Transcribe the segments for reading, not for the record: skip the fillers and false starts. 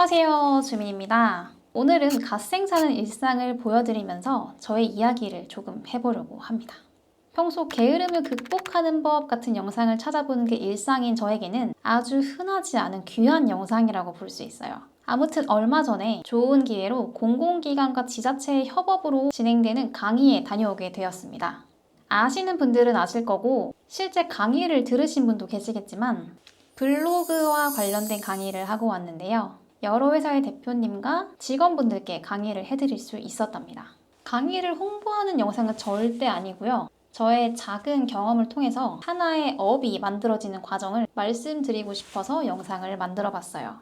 안녕하세요, 주민입니다. 오늘은 갓생 사는 일상을 보여드리면서 저의 이야기를 조금 해보려고 합니다. 평소 게으름을 극복하는 법 같은 영상을 찾아보는 게 일상인 저에게는 아주 흔하지 않은 귀한 영상이라고 볼 수 있어요. 아무튼 얼마 전에 좋은 기회로 공공기관과 지자체의 협업으로 진행되는 강의에 다녀오게 되었습니다. 아시는 분들은 아실 거고 실제 강의를 들으신 분도 계시겠지만 블로그와 관련된 강의를 하고 왔는데요. 여러 회사의 대표님과 직원분들께 강의를 해드릴 수 있었답니다. 강의를 홍보하는 영상은 절대 아니고요. 저의 작은 경험을 통해서 하나의 업이 만들어지는 과정을 말씀드리고 싶어서 영상을 만들어 봤어요.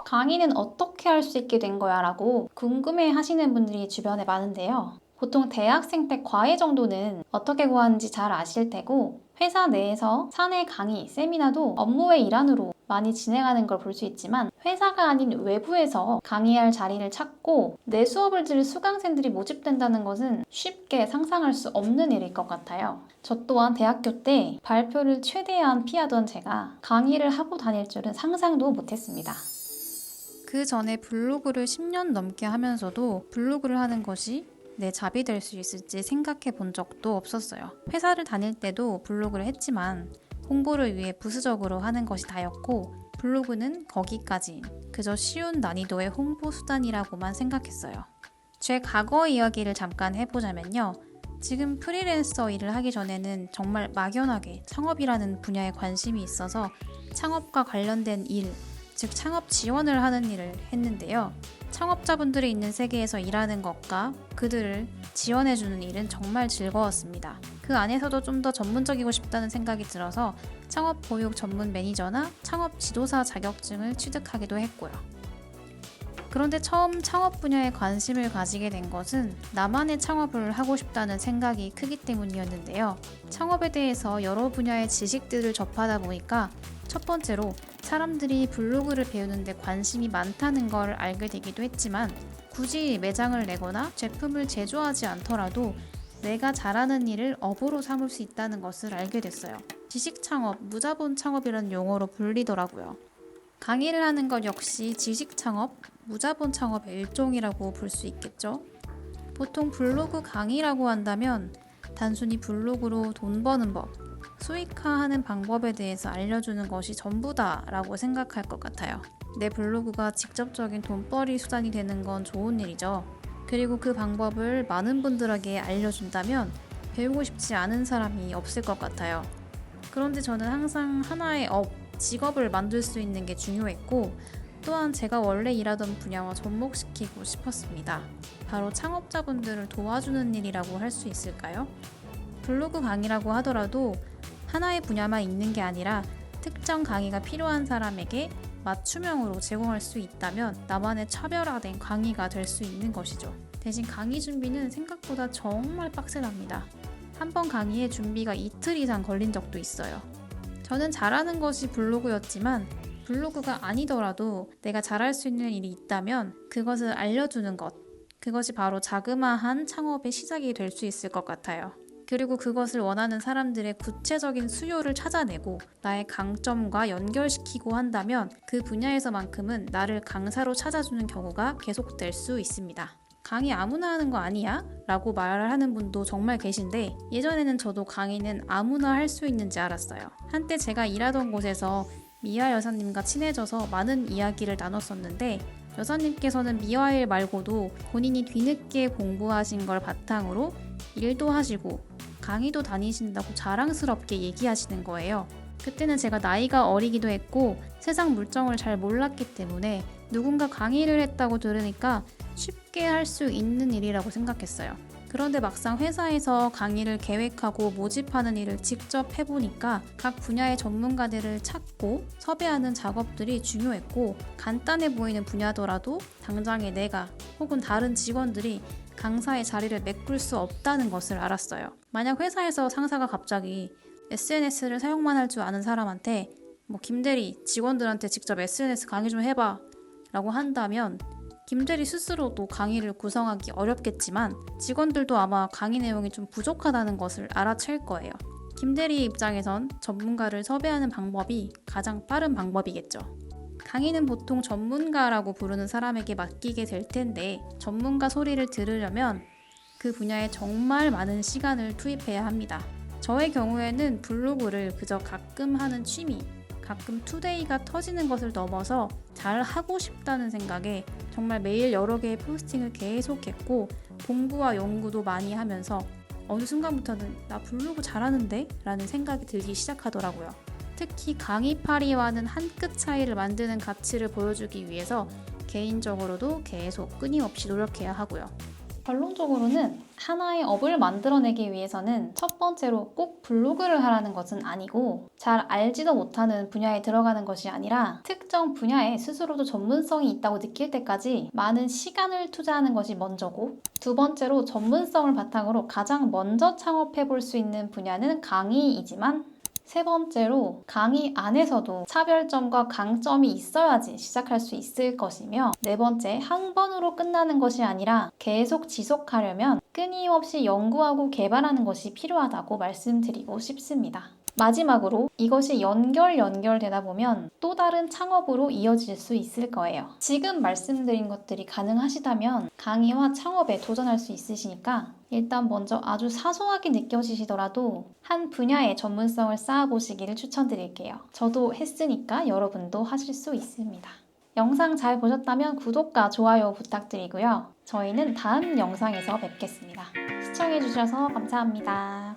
강의는 어떻게 할 수 있게 된 거야? 라고 궁금해 하시는 분들이 주변에 많은데요. 보통 대학생 때 과외 정도는 어떻게 구하는지 잘 아실 테고 회사 내에서 사내 강의, 세미나도 업무의 일환으로 많이 진행하는 걸 볼 수 있지만 회사가 아닌 외부에서 강의할 자리를 찾고 내 수업을 들을 수강생들이 모집된다는 것은 쉽게 상상할 수 없는 일일 것 같아요. 저 또한 대학교 때 발표를 최대한 피하던 제가 강의를 하고 다닐 줄은 상상도 못했습니다. 그 전에 블로그를 10년 넘게 하면서도 블로그를 하는 것이 내 잡이 될 수 있을지 생각해 본 적도 없었어요. 회사를 다닐 때도 블로그를 했지만 홍보를 위해 부수적으로 하는 것이 다였고 블로그는 거기까지 그저 쉬운 난이도의 홍보 수단이라고만 생각했어요. 제 과거 이야기를 잠깐 해보자면요. 지금 프리랜서 일을 하기 전에는 정말 막연하게 창업이라는 분야에 관심이 있어서 창업과 관련된 일, 즉 창업 지원을 하는 일을 했는데요. 창업자분들이 있는 세계에서 일하는 것과 그들을 지원해주는 일은 정말 즐거웠습니다. 그 안에서도 좀 더 전문적이고 싶다는 생각이 들어서 창업 보육 전문 매니저나 창업 지도사 자격증을 취득하기도 했고요. 그런데 처음 창업 분야에 관심을 가지게 된 것은 나만의 창업을 하고 싶다는 생각이 크기 때문이었는데요. 창업에 대해서 여러 분야의 지식들을 접하다 보니까 첫 번째로 사람들이 블로그를 배우는데 관심이 많다는 걸 알게 되기도 했지만 굳이 매장을 내거나 제품을 제조하지 않더라도 내가 잘하는 일을 업으로 삼을 수 있다는 것을 알게 됐어요. 지식창업, 무자본 창업이라는 용어로 불리더라고요. 강의를 하는 것 역시 지식창업, 무자본 창업의 일종이라고 볼 수 있겠죠. 보통 블로그 강의라고 한다면 단순히 블로그로 돈 버는 법, 수익화하는 방법에 대해서 알려주는 것이 전부다라고 생각할 것 같아요. 내 블로그가 직접적인 돈벌이 수단이 되는 건 좋은 일이죠. 그리고 그 방법을 많은 분들에게 알려준다면 배우고 싶지 않은 사람이 없을 것 같아요. 그런데 저는 항상 하나의 직업을 만들 수 있는 게 중요했고 또한 제가 원래 일하던 분야와 접목시키고 싶었습니다. 바로 창업자분들을 도와주는 일이라고 할 수 있을까요? 블로그 강의라고 하더라도 하나의 분야만 있는 게 아니라 특정 강의가 필요한 사람에게 맞춤형으로 제공할 수 있다면 나만의 차별화된 강의가 될 수 있는 것이죠. 대신 강의 준비는 생각보다 정말 빡세답니다. 한 번 강의에 준비가 이틀 이상 걸린 적도 있어요. 저는 잘하는 것이 블로그였지만 블로그가 아니더라도 내가 잘할 수 있는 일이 있다면 그것을 알려주는 것, 그것이 바로 자그마한 창업의 시작이 될 수 있을 것 같아요. 그리고 그것을 원하는 사람들의 구체적인 수요를 찾아내고 나의 강점과 연결시키고 한다면 그 분야에서만큼은 나를 강사로 찾아주는 경우가 계속될 수 있습니다. 강의 아무나 하는 거 아니야? 라고 말을 하는 분도 정말 계신데 예전에는 저도 강의는 아무나 할 수 있는지 알았어요. 한때 제가 일하던 곳에서 미화 여사님과 친해져서 많은 이야기를 나눴었는데 여사님께서는 미화일 말고도 본인이 뒤늦게 공부하신 걸 바탕으로 일도 하시고 강의도 다니신다고 자랑스럽게 얘기하시는 거예요. 그때는 제가 나이가 어리기도 했고 세상 물정을 잘 몰랐기 때문에 누군가 강의를 했다고 들으니까 쉽게 할 수 있는 일이라고 생각했어요. 그런데 막상 회사에서 강의를 계획하고 모집하는 일을 직접 해보니까 각 분야의 전문가들을 찾고 섭외하는 작업들이 중요했고 간단해 보이는 분야더라도 당장에 내가 혹은 다른 직원들이 강사의 자리를 메꿀 수 없다는 것을 알았어요. 만약 회사에서 상사가 갑자기 SNS를 사용만 할 줄 아는 사람한테 김대리 직원들한테 직접 SNS 강의 좀 해봐 라고 한다면 김대리 스스로도 강의를 구성하기 어렵겠지만 직원들도 아마 강의 내용이 좀 부족하다는 것을 알아챌 거예요. 김대리 입장에선 전문가를 섭외하는 방법이 가장 빠른 방법이겠죠. 강의는 보통 전문가라고 부르는 사람에게 맡기게 될 텐데 전문가 소리를 들으려면 그 분야에 정말 많은 시간을 투입해야 합니다. 저의 경우에는 블로그를 그저 가끔 하는 취미, 가끔 투데이가 터지는 것을 넘어서 잘 하고 싶다는 생각에 정말 매일 여러 개의 포스팅을 계속했고 공부와 연구도 많이 하면서 어느 순간부터는 나 블로그 잘하는데? 라는 생각이 들기 시작하더라고요. 특히 강의파리와는 한 끗 차이를 만드는 가치를 보여주기 위해서 개인적으로도 계속 끊임없이 노력해야 하고요. 결론적으로는 하나의 업을 만들어내기 위해서는 첫 번째로 꼭 블로그를 하라는 것은 아니고 잘 알지도 못하는 분야에 들어가는 것이 아니라 특정 분야에 스스로도 전문성이 있다고 느낄 때까지 많은 시간을 투자하는 것이 먼저고 두 번째로 전문성을 바탕으로 가장 먼저 창업해 볼 수 있는 분야는 강의이지만 세 번째로 강의 안에서도 차별점과 강점이 있어야지 시작할 수 있을 것이며 네 번째, 한 번으로 끝나는 것이 아니라 계속 지속하려면 끊임없이 연구하고 개발하는 것이 필요하다고 말씀드리고 싶습니다. 마지막으로 이것이 연결되다 보면 또 다른 창업으로 이어질 수 있을 거예요. 지금 말씀드린 것들이 가능하시다면 강의와 창업에 도전할 수 있으시니까 일단 먼저 아주 사소하게 느껴지시더라도 한 분야의 전문성을 쌓아보시기를 추천드릴게요. 저도 했으니까 여러분도 하실 수 있습니다. 영상 잘 보셨다면 구독과 좋아요 부탁드리고요. 저희는 다음 영상에서 뵙겠습니다. 시청해주셔서 감사합니다.